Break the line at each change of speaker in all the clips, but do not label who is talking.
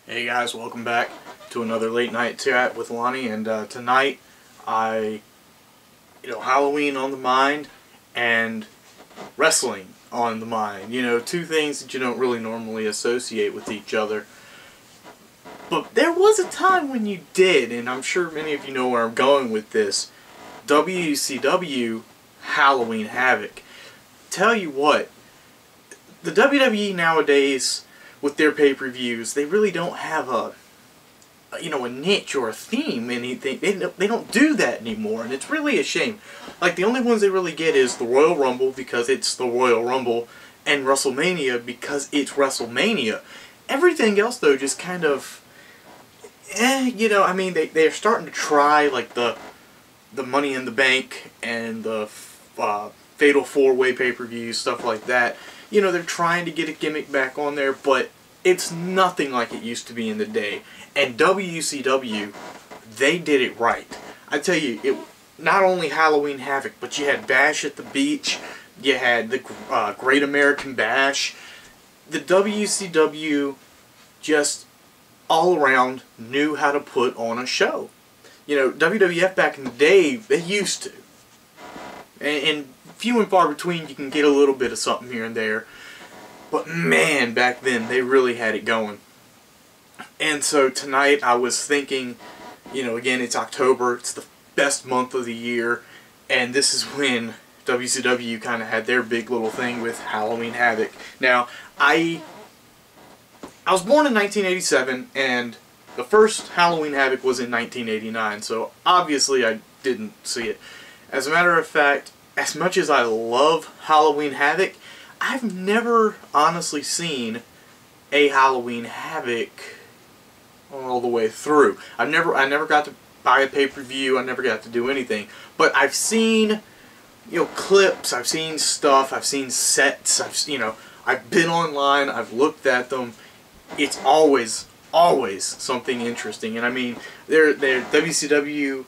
Hey guys, welcome back to another late night chat with Lonnie, and tonight Halloween on the mind and wrestling on the mind. Two things that you don't really normally associate with each other. But there was a time when you did, and I'm sure many of you know where I'm going with this. WCW Halloween Havoc. Tell you what, the WWE nowadays, with their pay-per-views, they really don't have a niche or a theme, anything. They don't do that anymore, and it's really a shame. Like, the only ones they really get is the Royal Rumble, because it's the Royal Rumble, and WrestleMania, because it's WrestleMania. Everything else, though, just kind of, they're starting to try, like, the Money in the Bank, and the Fatal 4-Way pay-per-views, stuff like that. They're trying to get a gimmick back on there, but it's nothing like it used to be in the day. And WCW, they did it right. I tell you, it not only Halloween Havoc, but you had Bash at the Beach, you had the Great American Bash. The WCW just all around knew how to put on a show. WWF back in the day, they used to. And few and far between, you can get a little bit of something here and there. But man, back then, they really had it going. And so tonight, I was thinking, again, it's October, it's the best month of the year, and this is when WCW kind of had their big little thing with Halloween Havoc. Now, I was born in 1987, and the first Halloween Havoc was in 1989, so obviously I didn't see it. As a matter of fact, as much as I love Halloween Havoc, I've never honestly seen a Halloween Havoc all the way through. I never got to buy a pay-per-view. I never got to do anything. But I've seen, clips. I've seen stuff. I've seen sets. I've been online. I've looked at them. It's always something interesting. And I mean, the WWE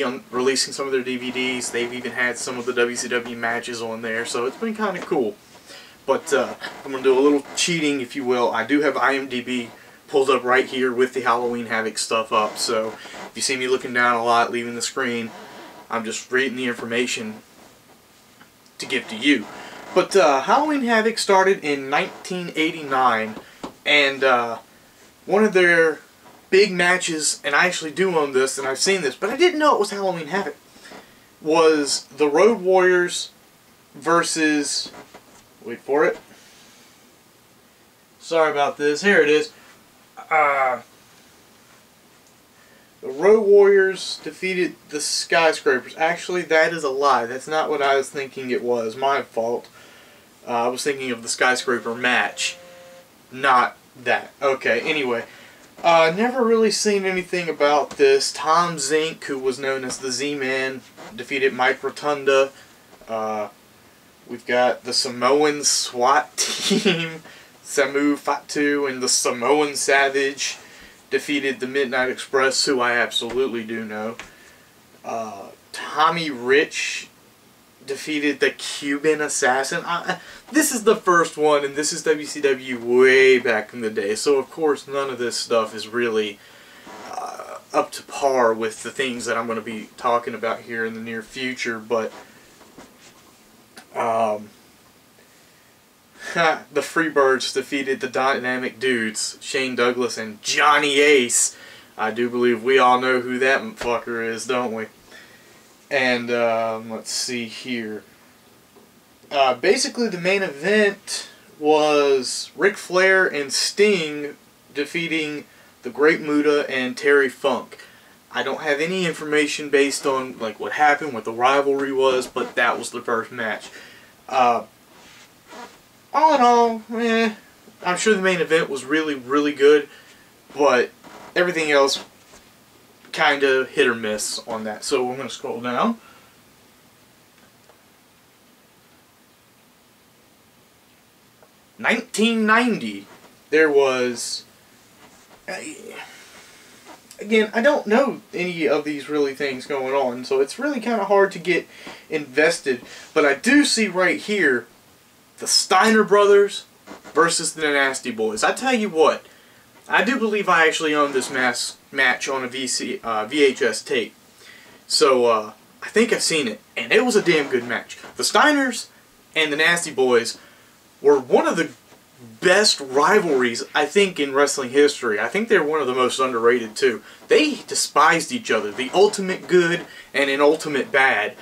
on releasing some of their DVDs. They've even had some of the WCW matches on there, so it's been kind of cool. But I'm going to do a little cheating, if you will. I do have IMDb pulled up right here with the Halloween Havoc stuff up, so if you see me looking down a lot, leaving the screen, I'm just reading the information to give to you. But Halloween Havoc started in 1989, and one of their big matches, and I actually do own this, and I've seen this, but I didn't know it was Halloween Havoc, was the Road Warriors versus, wait for it, sorry about this, here it is, the Road Warriors defeated the Skyscrapers. Actually, that is a lie, that's not what I was thinking it was, my fault. I was thinking of the Skyscraper match, not that. Okay, anyway. Never really seen anything about this. Tom Zink, who was known as the Z-Man, defeated Mike Rotunda. We've got the Samoan SWAT team, Samu Fatu, and the Samoan Savage defeated the Midnight Express, who I absolutely do know. Tommy Rich defeated the Cuban Assassin. This is the first one, and this is WCW way back in the day, so of course none of this stuff is really up to par with the things that I'm going to be talking about here in the near future, but the Freebirds defeated the Dynamic Dudes, Shane Douglas and Johnny Ace. I do believe we all know who that fucker is, don't we? And let's see here. Basically, the main event was Ric Flair and Sting defeating the Great Muta and Terry Funk. I don't have any information based on like what happened, what the rivalry was, but that was the first match. All in all, I'm sure the main event was really, really good, but everything else kind of hit or miss on that. So we're going to scroll down. $1990, there was, again, I don't know any of these really things going on, so it's really kind of hard to get invested, but I do see right here the Steiner Brothers versus the Nasty Boys. I tell you what, I do believe I actually owned this match on a VHS tape. So, I think I've seen it, and it was a damn good match. The Steiners and the Nasty Boys were one of the best rivalries, I think, in wrestling history. I think they're one of the most underrated, too. They despised each other. The ultimate good and an ultimate bad.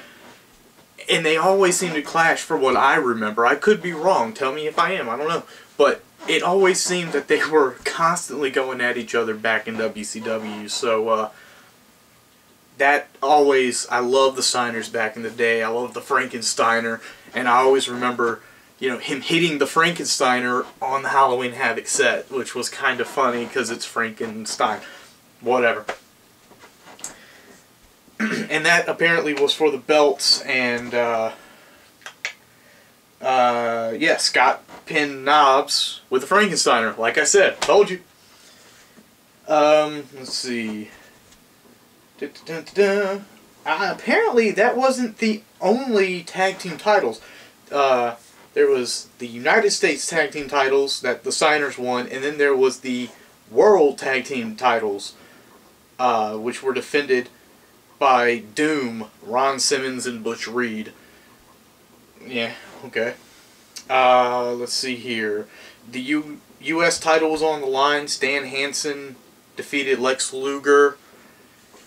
And they always seemed to clash for what I remember. I could be wrong. Tell me if I am. I don't know. But it always seemed that they were constantly going at each other back in WCW. So, that always, I love the Steiners back in the day. I love the Frankensteiner. And I always remember, you know, him hitting the Frankensteiner on the Halloween Havoc set, which was kind of funny because it's Frankenstein. Whatever. And that apparently was for the belts, and, yeah, Scott pinned Knobs with the Frankensteiner, like I said. Told you. Let's see. Apparently, that wasn't the only tag team titles. There was the United States tag team titles that the Steiners won, and then there was the World tag team titles, which were defended by Doom, Ron Simmons, and Butch Reed. Yeah, okay. Let's see here. The U.S. title was on the line. Stan Hansen defeated Lex Luger.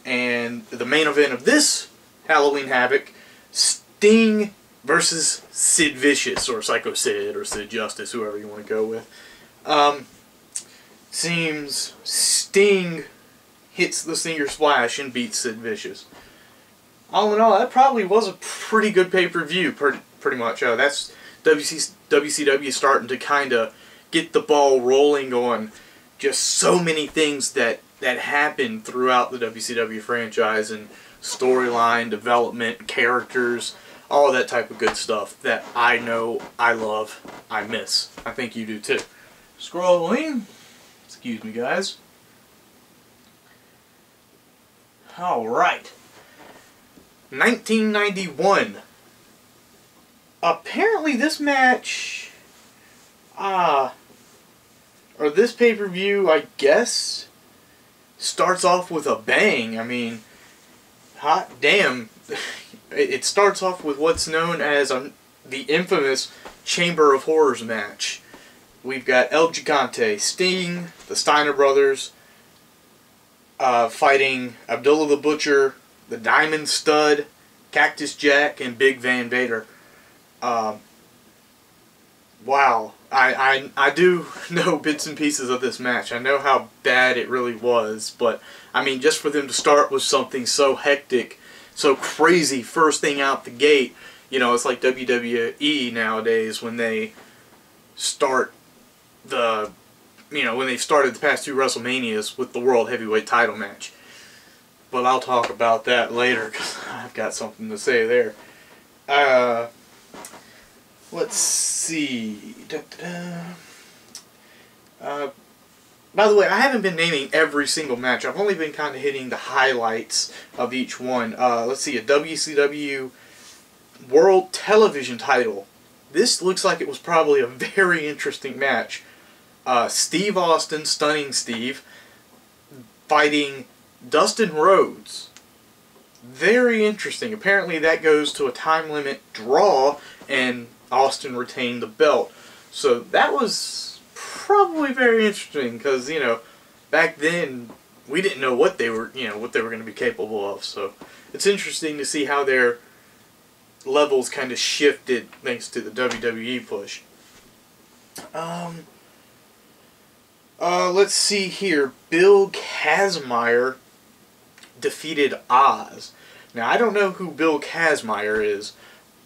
And the main event of this Halloween Havoc, Sting versus Sid Vicious, or Psycho Sid, or Sid Justice, whoever you want to go with. Seems Sting hits the Stinger Splash and beats Sid Vicious. All in all, that probably was a pretty good pay-per-view, pretty much. That's WCW starting to kind of get the ball rolling on just so many things that happen throughout the WCW franchise, and storyline, development, characters, all that type of good stuff that I know, I love, I miss. I think you do too. Scrolling. Excuse me, guys. Alright. 1991. Apparently this match, or this pay-per-view, I guess, starts off with a bang. I mean, hot damn. It starts off with what's known as the infamous Chamber of Horrors match. We've got El Gigante, Sting, the Steiner brothers, fighting Abdullah the Butcher, the Diamond Stud, Cactus Jack, and Big Van Vader. Wow. I do know bits and pieces of this match. I know how bad it really was, but I mean, just for them to start with something so hectic, so crazy first thing out the gate, you know, it's like WWE nowadays when they start when they've started the past two WrestleManias with the World Heavyweight title match. But I'll talk about that later because I've got something to say there. Let's see. By the way, I haven't been naming every single match. I've only been kind of hitting the highlights of each one. Let's see, a WCW World Television title. This looks like it was probably a very interesting match. Steve Austin, Stunning Steve, fighting Dustin Rhodes. Very interesting. Apparently that goes to a time limit draw, and Austin retained the belt. So that was probably very interesting because, you know, back then we didn't know what they were going to be capable of. So it's interesting to see how their levels kind of shifted thanks to the WWE push. Let's see here. Bill Kazmaier defeated Oz. Now, I don't know who Bill Kazmaier is,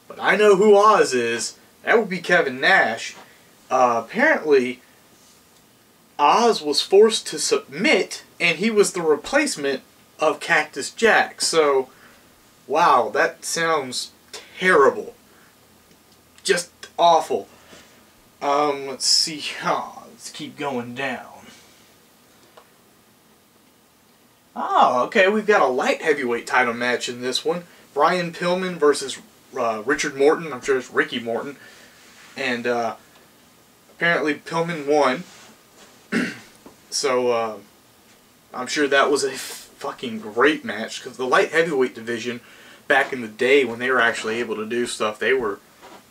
but I know who Oz is. That would be Kevin Nash. Apparently, Oz was forced to submit, and he was the replacement of Cactus Jack. So, wow, that sounds terrible. Just awful. Let's see. Let's keep going down. Oh, okay, we've got a light heavyweight title match in this one. Brian Pillman versus Richard Morton. I'm sure it's Ricky Morton. And apparently Pillman won. So I'm sure that was a fucking great match, because the light heavyweight division back in the day, when they were actually able to do stuff, they were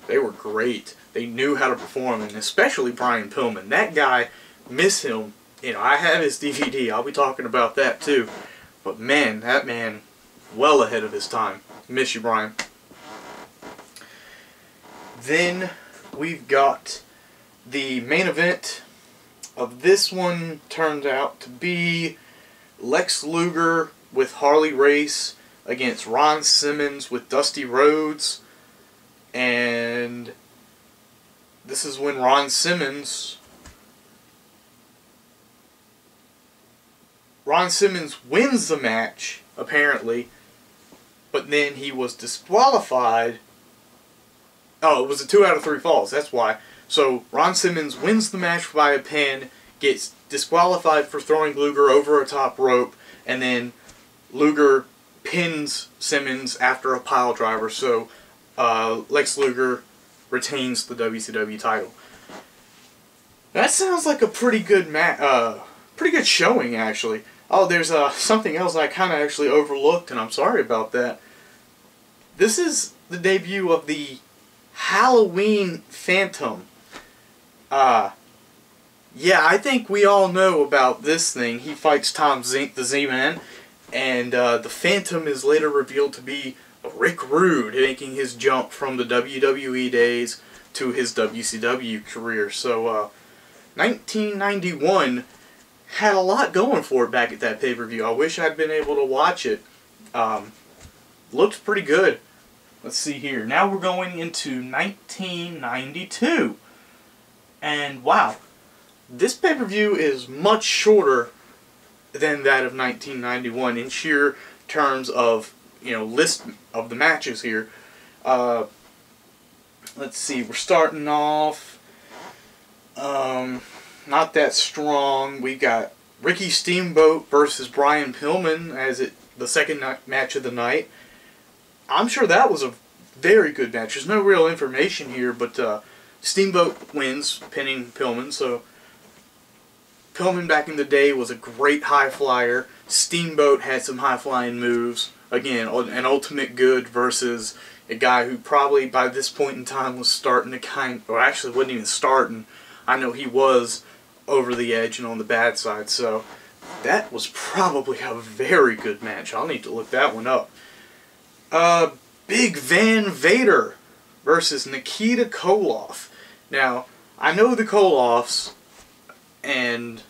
great. They knew how to perform, and especially Brian Pillman. That guy, miss him. You know, I have his DVD. I'll be talking about that too. But man, that man, well ahead of his time. Miss you, Brian. Then we've got the main event of this one. Turned out to be Lex Luger with Harley Race against Ron Simmons with Dusty Rhodes. And this is when Ron Simmons wins the match, apparently, but then he was disqualified. Oh, it was a 2 out of 3 falls, that's why. So Ron Simmons wins the match by a pin, gets disqualified for throwing Luger over a top rope, and then Luger pins Simmons after a pile driver. So Lex Luger retains the WCW title. That sounds like a pretty good showing, actually. Oh, there's something else I kind of actually overlooked, and I'm sorry about that. This is the debut of the Halloween Phantom. Yeah, I think we all know about this thing. He fights Tom Zink, the Z-Man, and the Phantom is later revealed to be Rick Rude, making his jump from the WWE days to his WCW career. So, 1991 had a lot going for it back at that pay-per-view. I wish I'd been able to watch it. Looked pretty good. Let's see here. Now we're going into 1992. And wow, this pay-per-view is much shorter than that of 1991 in sheer terms of, you know, list of the matches here. Let's see, we're starting off not that strong. We got Ricky Steamboat versus Brian Pillman as the second match of the night. I'm sure that was a very good match. There's no real information here, but Steamboat wins, pinning Pillman. So Pillman back in the day was a great high flyer. Steamboat had some high flying moves. Again, an ultimate good versus a guy who probably by this point in time was starting to or actually wasn't even starting. I know he was over the edge and on the bad side. So that was probably a very good match. I'll need to look that one up. Big Van Vader versus Nikita Koloff. Now, I know the Koloffs, and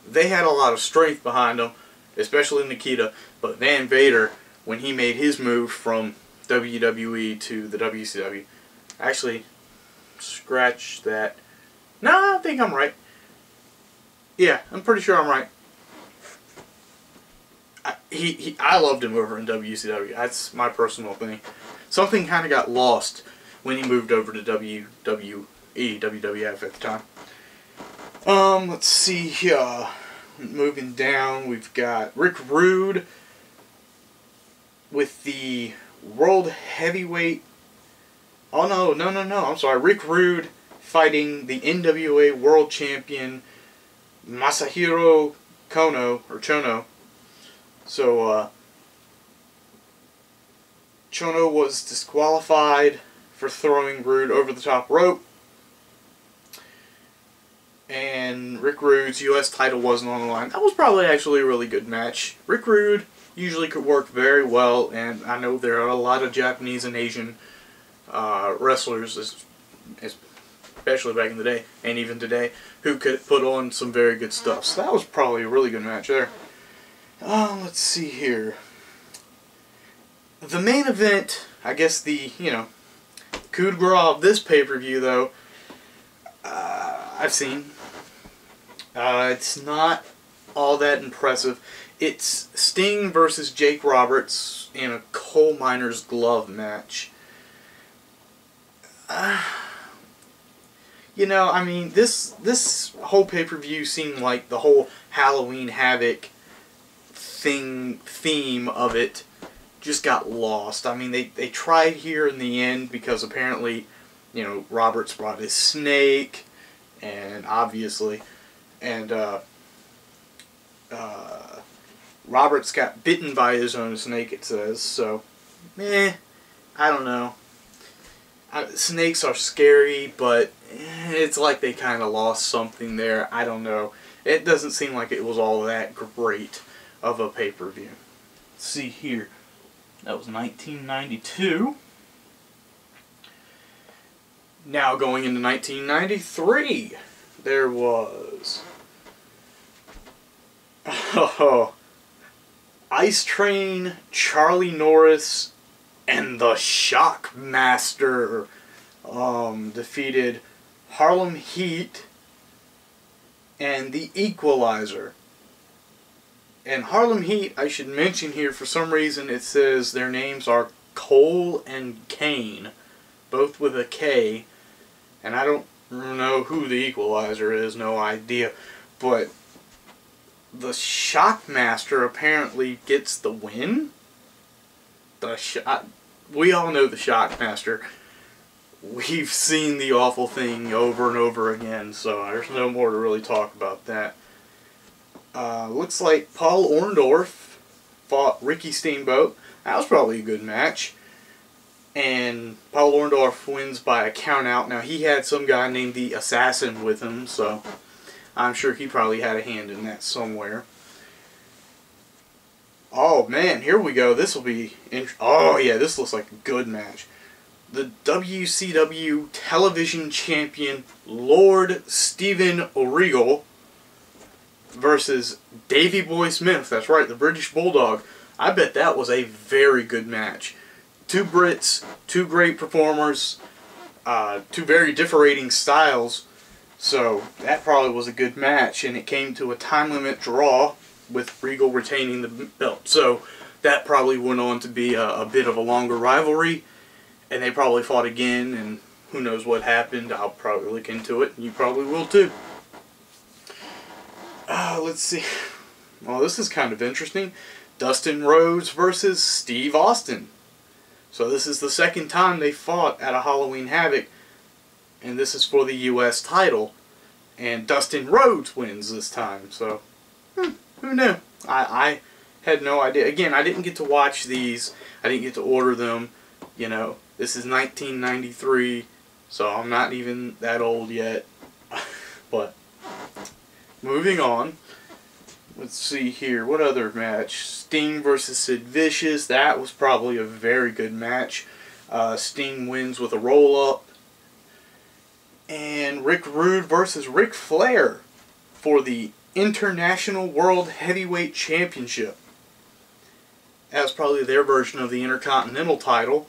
they had a lot of strength behind them, especially Nikita, but Van Vader, when he made his move from WWE to the WCW, actually, scratch that. No, I think I'm right. Yeah, I'm pretty sure I'm right. I loved him over in WCW. That's my personal thing. Something kind of got lost when he moved over to WWF at the time. Let's see here. Moving down, we've got Rick Rude with the World Heavyweight. Oh no! I'm sorry. Rick Rude fighting the NWA World Champion Masahiro Chono. So, Chono was disqualified for throwing Rude over the top rope. And Rick Rude's U.S. title wasn't on the line. That was probably actually a really good match. Rick Rude usually could work very well, and I know there are a lot of Japanese and Asian wrestlers, especially back in the day, and even today, who could put on some very good stuff. So that was probably a really good match there. Let's see here. The main event, I guess the, coup de grace of this pay-per-view, though, I've seen. It's not all that impressive. It's Sting versus Jake Roberts in a coal miner's glove match. I mean, this whole pay-per-view seemed like the whole Halloween Havoc theme of it just got lost. I mean, they tried here in the end because apparently, Roberts brought his snake, and obviously, and Roberts got bitten by his own snake, it says. So, I don't know. Snakes are scary, but it's like they kind of lost something there. I don't know. It doesn't seem like it was all that great of a pay-per-view. Let's see here. That was 1992. Now going into 1993, there was Ice Train, Charlie Norris, and the Shockmaster defeated Harlem Heat and the Equalizer. And Harlem Heat, I should mention here, for some reason it says their names are Cole and Kane, both with a K. And I don't know who the Equalizer is, no idea. But the Shockmaster apparently gets the win. We all know the Shockmaster. We've seen the awful thing over and over again, so there's no more to really talk about that. Looks like Paul Orndorff fought Ricky Steamboat. That was probably a good match. And Paul Orndorff wins by a count out. Now, he had some guy named the Assassin with him, so I'm sure he probably had a hand in that somewhere. Oh, man, here we go. This will be... Oh, yeah, this looks like a good match. The WCW Television Champion, Lord Steven Regal, versus Davey Boy Smith. That's right, the British Bulldog. I bet that was a very good match. Two Brits, two great performers, two very differing styles. So that probably was a good match, and it came to a time limit draw with Regal retaining the belt. So that probably went on to be a bit of a longer rivalry, and they probably fought again, and who knows what happened. I'll probably look into it, and you probably will too. Let's see. Well, this is kind of interesting. Dustin Rhodes versus Steve Austin. So this is the second time they fought at a Halloween Havoc, and this is for the U.S. title. And Dustin Rhodes wins this time, so who knew? I had no idea. Again, I didn't get to watch these. I didn't get to order them. You know, this is 1993, so I'm not even that old yet. But moving on. Let's see here. What other match? Sting versus Sid Vicious. That was probably a very good match. Sting wins with a roll-up. And Rick Rude versus Ric Flair for the International World Heavyweight Championship. That was probably their version of the Intercontinental title.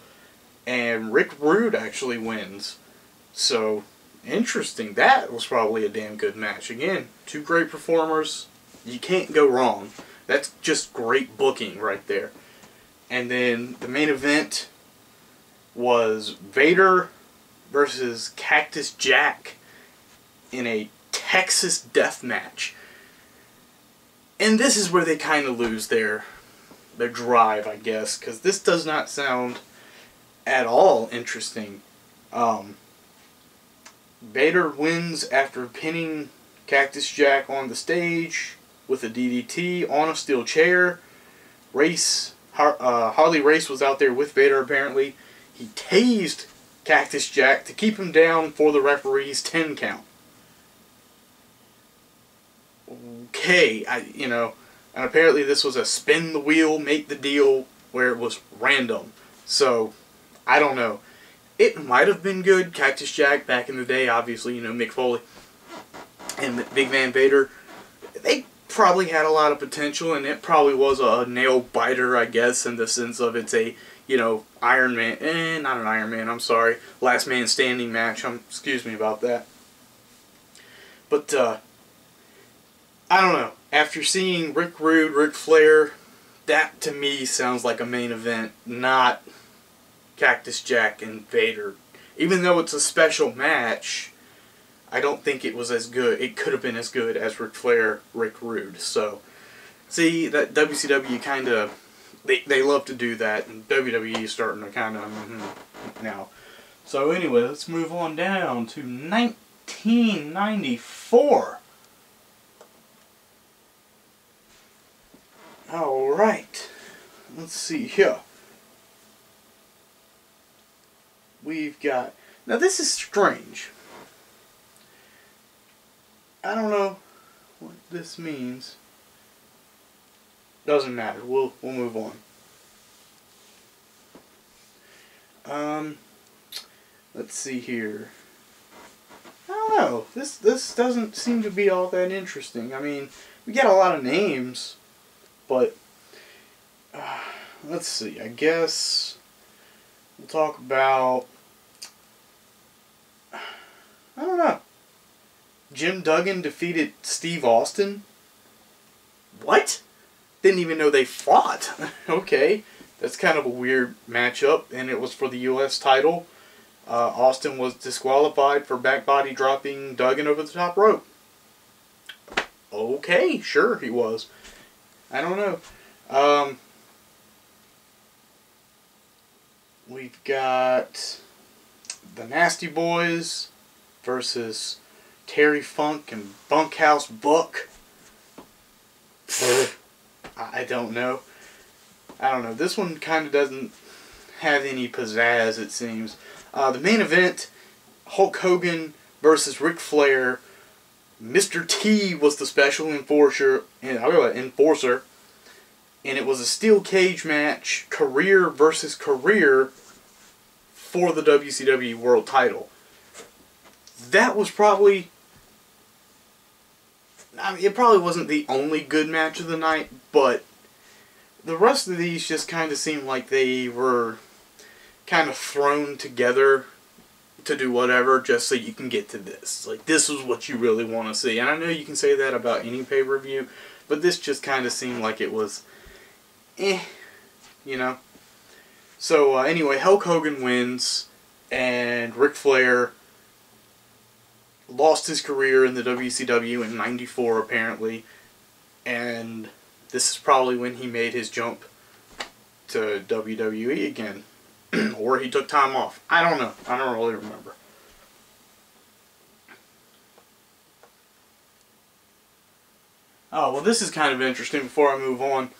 And Rick Rude actually wins. So, interesting. That was probably a damn good match. Again, two great performers. You can't go wrong. That's just great booking right there. And then the main event was Vader versus Cactus Jack in a Texas death match. And this is where they kind of lose their drive, I guess, because this does not sound at all interesting. Vader wins after pinning Cactus Jack on the stage with a DDT on a steel chair. Harley Race was out there with Vader apparently. He tased Cactus Jack to keep him down for the referee's 10 count. Okay, and apparently this was a spin the wheel, make the deal, where it was random. So, I don't know. It might have been good. Cactus Jack back in the day, obviously, Mick Foley and Big Van Vader, they probably had a lot of potential, and it probably was a nail biter, I guess, in the sense of it's a, Iron Man, not an Iron Man, I'm sorry, last man standing match, excuse me about that. But, I don't know, after seeing Rick Rude, Ric Flair, that to me sounds like a main event, not Cactus Jack and Vader. Even though it's a special match, I don't think it was as good. It could have been as good as Ric Flair, Rick Rude. So, see, that WCW kind of, they love to do that, and WWE is starting to kind of, now. So anyway, let's move on down to 1994. Alright. Let's see here. We've got... Now this is strange. I don't know what this means. Doesn't matter. We'll move on. Let's see here. I don't know. This doesn't seem to be all that interesting. I mean, we got a lot of names, but let's see. I guess we'll talk about, I don't know. Jim Duggan defeated Steve Austin? What? Didn't even know they fought. Okay. That's kind of a weird matchup, and it was for the U.S. title. Austin was disqualified for back body dropping Duggan over the top rope. Okay, sure he was. I don't know. We've got the Nasty Boys versus Terry Funk and Bunkhouse Buck. I don't know. This one kind of doesn't have any pizzazz, it seems. The main event, Hulk Hogan versus Ric Flair. Mr. T was the special enforcer, and it was a steel cage match, career versus career, for the WCW World Title. That was probably... I mean, it probably wasn't the only good match of the night, but the rest of these just kind of seemed like they were kind of thrown together to do whatever just so you can get to this. Like, this is what you really want to see. And I know you can say that about any pay-per-view, but this just kind of seemed like it was you know. So, anyway, Hulk Hogan wins, and Ric Flair lost his career in the WCW in '94, apparently, and this is probably when he made his jump to WWE again. Or he took time off. I don't know. I don't really remember. Oh, well, this is kind of interesting before I move on.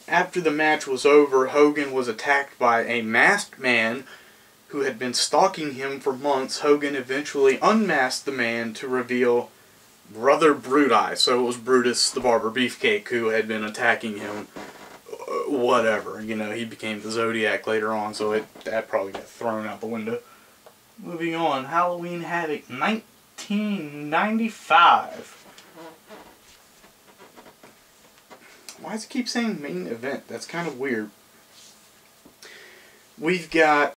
After the match was over, Hogan was attacked by a masked man who had been stalking him for months. Hogan eventually unmasked the man to reveal Brother Brute-Eye. So it was Brutus the Barber Beefcake who had been attacking him. Whatever, you know, he became the Zodiac later on, so that probably got thrown out the window. Moving on, Halloween Havoc 1995. Why does it keep saying main event? That's kind of weird. We've got